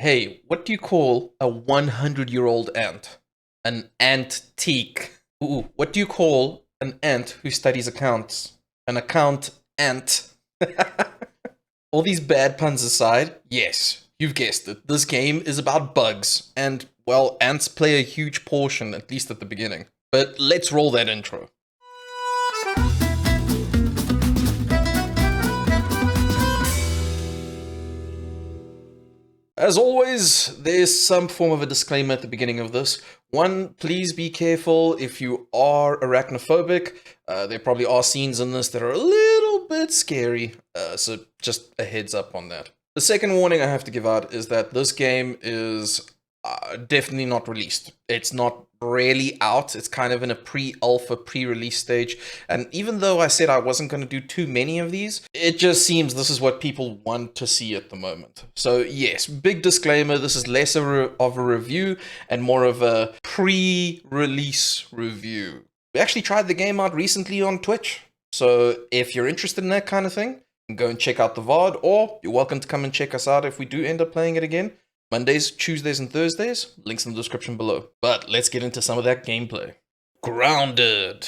Hey, what do you call a 100-year-old ant? An antique. Ooh, what do you call an ant who studies accounts? An account ant. All these bad puns aside, yes, you've guessed it. This game is about bugs, and, well, ants play a huge portion, at least at the beginning. But let's roll that intro. As always, there's some form of a disclaimer at the beginning of this. One, please be careful if you are arachnophobic. There probably are scenes in this that are a little bit scary, so just a heads up on that. The second warning I have to give out is that this game is definitely not released. It's not really out. It's kind of in a pre-alpha, pre-release stage. And even though I said I wasn't going to do too many of these, it just seems this is what people want to see at the moment. So yes, big disclaimer, this is less of a review and more of a pre-release review. We actually tried the game out recently on Twitch. So if you're interested in that kind of thing, go and check out the VOD, or you're welcome to come and check us out if we do end up playing it again. Mondays, Tuesdays, and Thursdays, links in the description below. But let's get into some of that gameplay. Grounded.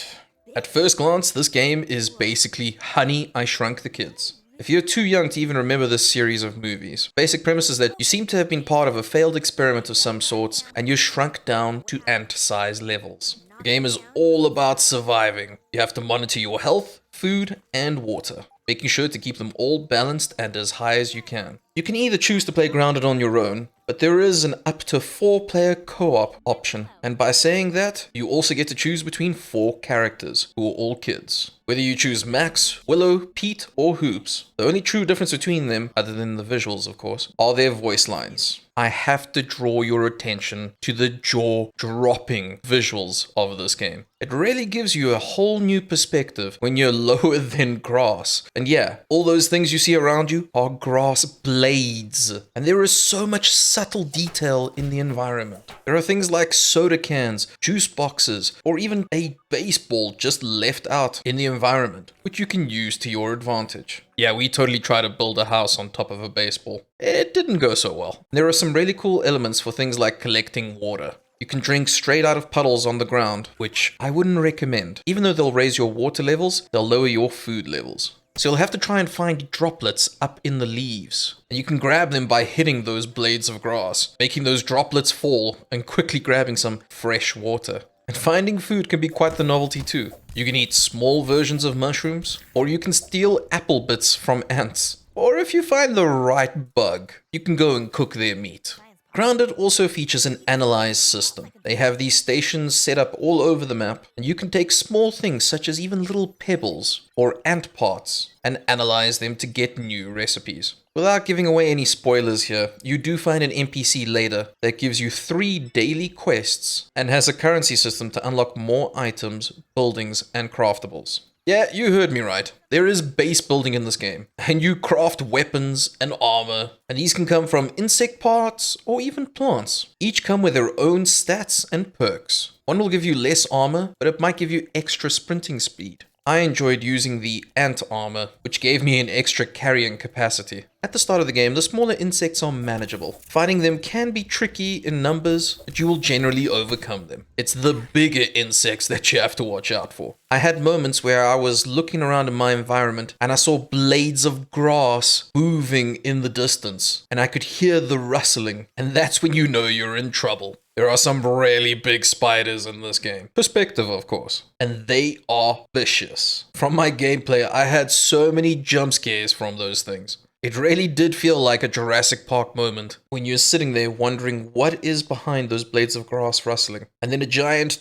At first glance, this game is basically Honey, I Shrunk the Kids. If you're too young to even remember this series of movies, basic premise is that you seem to have been part of a failed experiment of some sorts, and you're shrunk down to ant-size levels. The game is all about surviving. You have to monitor your health, food, and water, making sure to keep them all balanced and as high as you can. You can either choose to play Grounded on your own, but there is an up to 4-player co-op option, and by saying that, you also get to choose between 4 characters, who are all kids. Whether you choose Max, Willow, Pete, or Hoops, the only true difference between them, other than the visuals of course, are their voice lines. I have to draw your attention to the jaw-dropping visuals of this game. It really gives you a whole new perspective when you're lower than grass. And yeah, all those things you see around you are grass blades. And there is so much subtle detail in the environment. There are things like soda cans, juice boxes, or even a baseball just left out in the environment, which you can use to your advantage. Yeah, we totally tried to build a house on top of a baseball. It didn't go so well. There are some really cool elements for things like collecting water. You can drink straight out of puddles on the ground, which I wouldn't recommend. Even though they'll raise your water levels, they'll lower your food levels. So you'll have to try and find droplets up in the leaves. And you can grab them by hitting those blades of grass, making those droplets fall, and quickly grabbing some fresh water. And finding food can be quite the novelty too. You can eat small versions of mushrooms, or you can steal apple bits from ants. Or if you find the right bug, you can go and cook their meat. Grounded also features an analyze system. They have these stations set up all over the map, and you can take small things such as even little pebbles or ant parts and analyze them to get new recipes. Without giving away any spoilers here, you do find an NPC later that gives you 3 daily quests and has a currency system to unlock more items, buildings, and craftables. Yeah, you heard me right. There is base building in this game, and you craft weapons and armor, and these can come from insect parts or even plants. Each come with their own stats and perks. One will give you less armor, but it might give you extra sprinting speed. I enjoyed using the ant armor, which gave me an extra carrying capacity. At the start of the game, the smaller insects are manageable. Fighting them can be tricky in numbers, but you will generally overcome them. It's the bigger insects that you have to watch out for. I had moments where I was looking around in my environment and I saw blades of grass moving in the distance, and I could hear the rustling, and that's when you know you're in trouble. There are some really big spiders in this game. Perspective, of course. And they are vicious. From my gameplay, I had so many jump scares from those things. It really did feel like a Jurassic Park moment when you're sitting there wondering what is behind those blades of grass rustling. And then a giant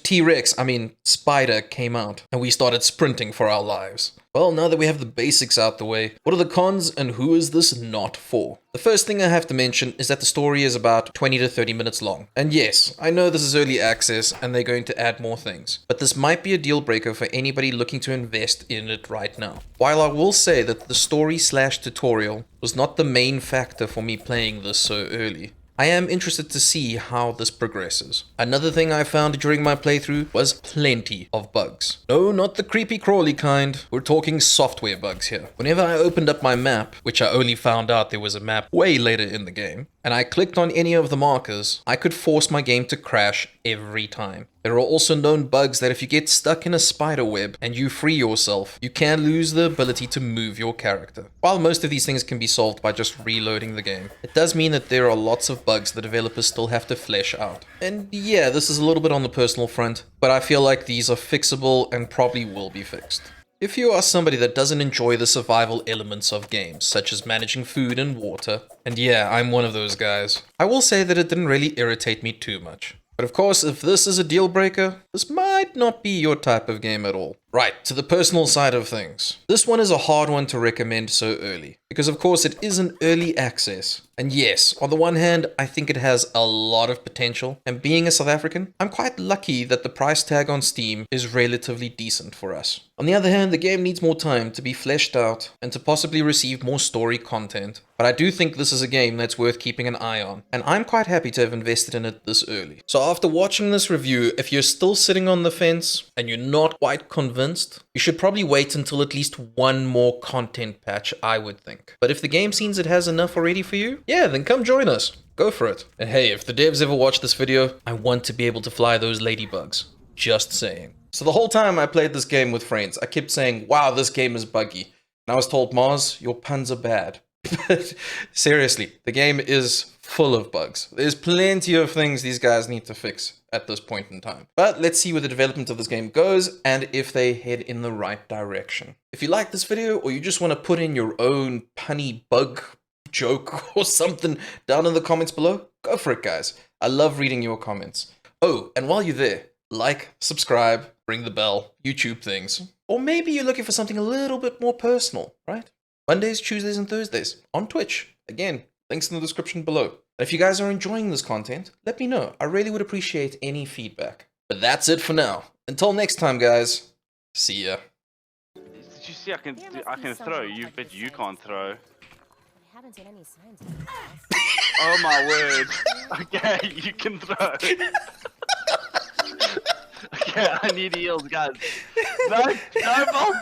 spider came out and we started sprinting for our lives. Well, now that we have the basics out the way, what are the cons and who is this not for? The first thing I have to mention is that the story is about 20 to 30 minutes long. And yes, I know this is early access and they're going to add more things, but this might be a deal breaker for anybody looking to invest in it right now. While I will say that the story/tutorial was not the main factor for me playing this so early, I am interested to see how this progresses. Another thing I found during my playthrough was plenty of bugs. No, not the creepy crawly kind. We're talking software bugs here. Whenever I opened up my map, which I only found out there was a map way later in the game, and I clicked on any of the markers, I could force my game to crash every time. There are also known bugs that if you get stuck in a spider web and you free yourself, you can lose the ability to move your character. While most of these things can be solved by just reloading the game, it does mean that there are lots of bugs the developers still have to flesh out. And yeah, this is a little bit on the personal front, but I feel like these are fixable and probably will be fixed. If you are somebody that doesn't enjoy the survival elements of games, such as managing food and water, and yeah, I'm one of those guys, I will say that it didn't really irritate me too much. But of course, if this is a deal breaker, this might not be your type of game at all. Right, to the personal side of things. This one is a hard one to recommend so early, because of course it is an early access. And yes, on the one hand, I think it has a lot of potential, and being a South African, I'm quite lucky that the price tag on Steam is relatively decent for us. On the other hand, the game needs more time to be fleshed out and to possibly receive more story content, but I do think this is a game that's worth keeping an eye on, and I'm quite happy to have invested in it this early. So after watching this review, if you're still sitting on the fence and you're not quite convinced, you should probably wait until at least one more content patch, I would think. But if the game seems it has enough already for you, yeah, then come join us. Go for it. And hey, if the devs ever watch this video, I want to be able to fly those ladybugs. Just saying. So the whole time I played this game with friends, I kept saying, wow, this game is buggy. And I was told, Marz, your puns are bad. But seriously, the game is full of bugs. There's plenty of things these guys need to fix at this point in time. But let's see where the development of this game goes and if they head in the right direction. If you like this video or you just want to put in your own punny bug joke or something down in the comments below, go for it, guys. I love reading your comments. Oh, and while you're there, like, subscribe, ring the bell, YouTube things. Or maybe you're looking for something a little bit more personal, right? Mondays, Tuesdays, and Thursdays on Twitch. Again, links in the description below. And if you guys are enjoying this content, let me know. I really would appreciate any feedback. But that's it for now. Until next time, guys. See ya. Did you see I can throw? But you can't throw. I haven't seen any signs of Oh my word. Okay, you can throw. Okay, I need heals, guys. No, no, Bolt.